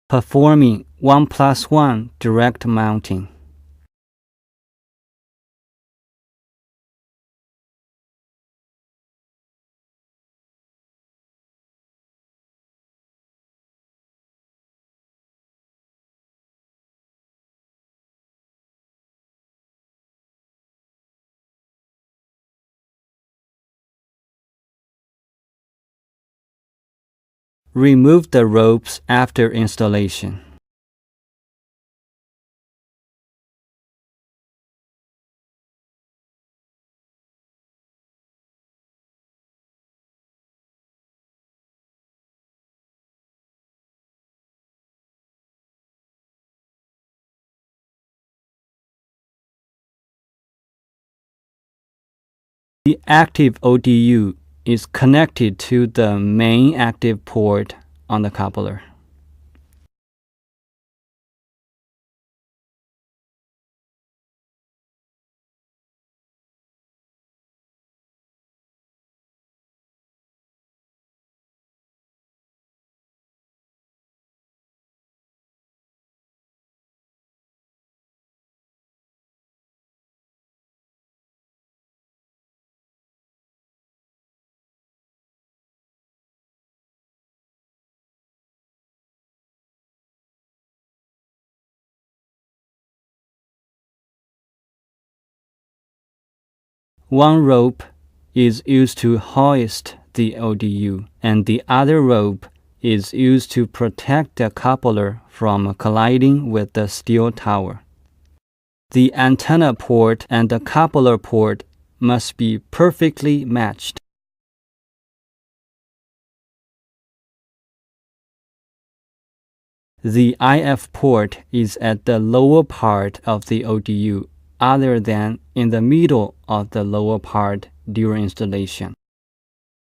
Performing 1+1 direct mounting. Remove the ropes after installation. The active ODU is connected to the main active port on the coupler. One rope is used to hoist the ODU, and the other rope is used to protect the coupler from colliding with the steel tower. The antenna port and the coupler port must be perfectly matched. The IF port is at the lower part of the ODU, other than in the middle of the lower part during installation.